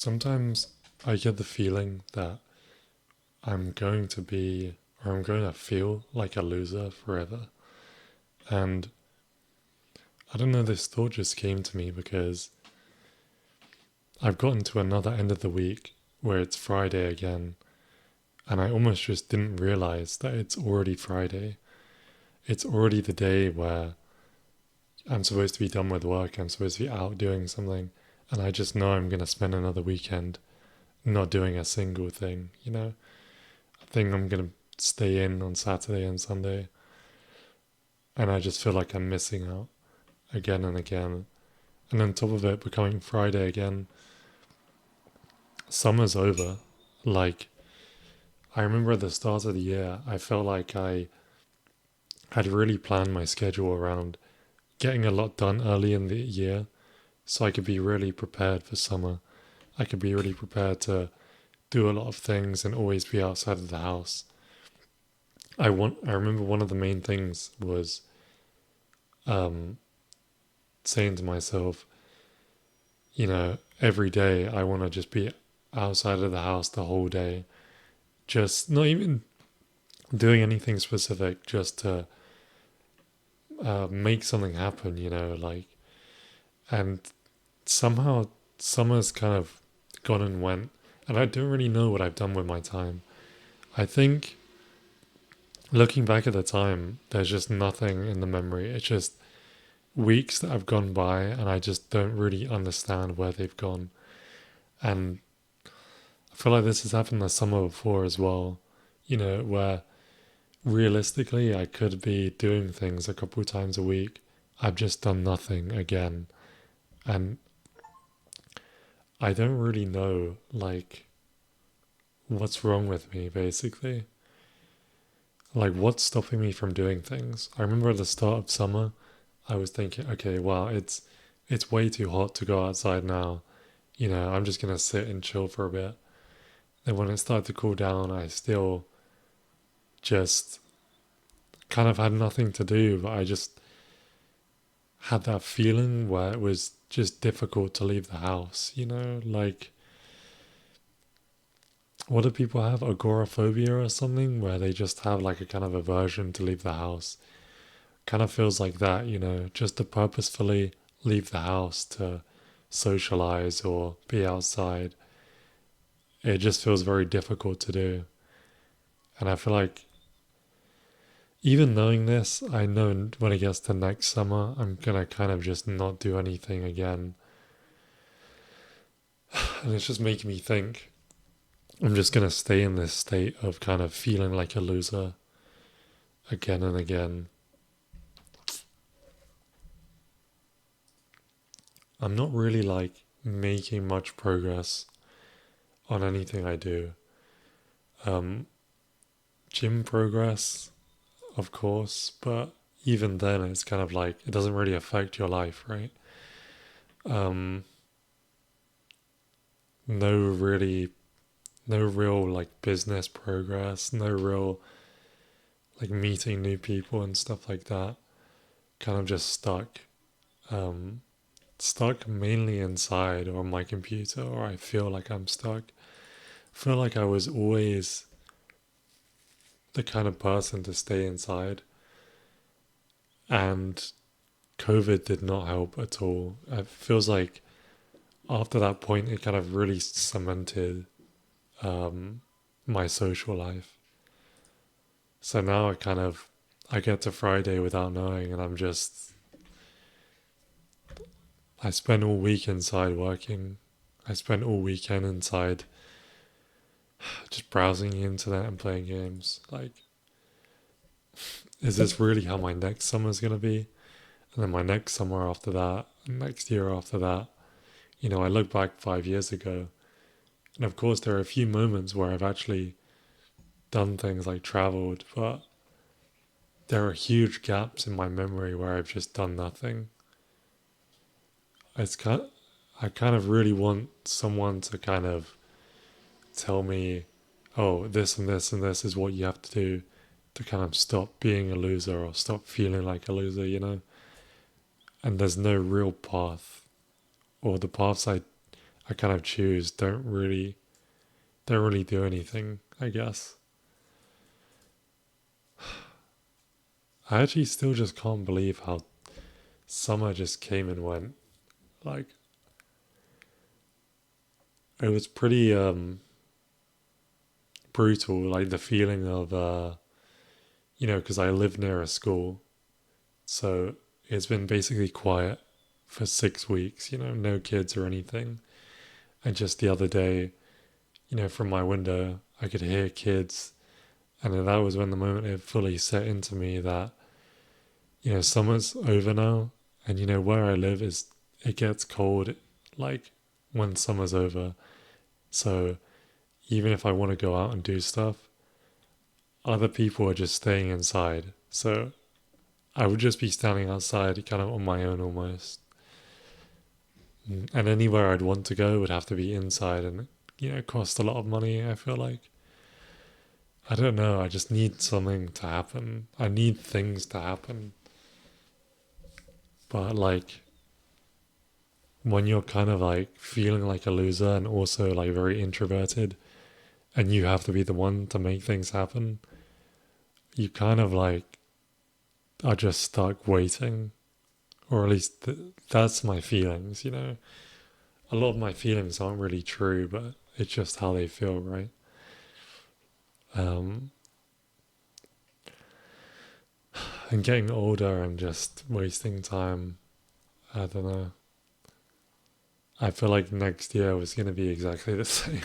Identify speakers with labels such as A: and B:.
A: Sometimes I get the feeling that I'm going to be, or I'm going to feel like a loser forever. And I don't know, this thought just came to me because I've gotten to another end of the week where it's Friday again, and I almost just didn't realize that it's already Friday. It's already the day where I'm supposed to be done with work, I'm supposed to be out doing something, and I just know I'm going to spend another weekend not doing a single thing. I think I'm going to stay in on Saturday and Sunday, and I just feel like I'm missing out again and again. And on top of it, becoming Friday again, summer's over. Like, I remember at the start of the year, I felt like I had really planned my schedule around getting a lot done early in the year so I could be really prepared for summer. I could be really prepared to do a lot of things and always be outside of the house. I remember one of the main things was um, saying to myself, every day I want to just be outside of the house the whole day. Just not even doing anything specific, just to make something happen, like, and somehow summer's kind of gone and went, and I don't really know what I've done with my time. I think looking back at the time, there's just nothing in the memory. It's just weeks that have gone by, and I just don't really understand where they've gone. And I feel like this has happened the summer before as well, where realistically I could be doing things a couple of times a week. I've just done nothing again. And I don't really know, like, what's wrong with me, basically. Like, what's stopping me from doing things? I remember at the start of summer, I was thinking, okay, well, it's way too hot to go outside now. I'm just gonna sit and chill for a bit. Then when it started to cool down, I still just kind of had nothing to do, but I just had that feeling where it was just difficult to leave the house. Like, what do people have? Agoraphobia or something, where they just have like a kind of aversion to leave the house. Kind of feels like that, just to purposefully leave the house to socialize or be outside. It just feels very difficult to do. And I feel like even knowing this, I know when it gets to next summer, I'm gonna kind of just not do anything again. And it's just making me think I'm just gonna stay in this state of kind of feeling like a loser again and again. I'm not really like making much progress on anything I do. Um, Gym progress, of course, but even then, it's kind of like it doesn't really affect your life, right? Um, no really, no real like business progress, no real like meeting new people and stuff like that. Kind of just stuck. Um, Stuck mainly inside or on my computer, or I feel like I'm stuck. I feel like I was always the kind of person to stay inside, and COVID did not help at all. It feels like after that point, it kind of really cemented um, my social life. So now I get to Friday without knowing, and I spend all week inside working. I spend all weekend inside just browsing the internet and playing games. Like, is this really how my next summer is going to be? And then my next summer after that, next year after that. I look back 5 years ago, and of course, there are a few moments where I've actually done things like traveled, but there are huge gaps in my memory where I've just done nothing. It's kind I kind of really want someone to kind of tell me, oh, this and this and this is what you have to do to kind of stop being a loser or stop feeling like a loser. And there's no real path, or the paths I kind of choose don't really do anything, I guess. I actually still just can't believe how summer just came and went. Like it was pretty brutal, like the feeling of because I live near a school, so it's been basically quiet for 6 weeks, no kids or anything. And just the other day, from my window, I could hear kids. And then that was when the moment it fully set into me that, summer's over now. And, where I live it gets cold, like, when summer's over. So even if I want to go out and do stuff, other people are just staying inside. So I would just be standing outside kind of on my own almost. And anywhere I'd want to go would have to be inside and, cost a lot of money, I feel like. I don't know, I just need something to happen. I need things to happen. But like when you're kind of like feeling like a loser and also like very introverted and you have to be the one to make things happen, you kind of like are just stuck waiting. Or at least that's my feelings. A lot of my feelings aren't really true, but it's just how they feel, right? Um, and getting older and just wasting time, I don't know. I feel like next year was going to be exactly the same.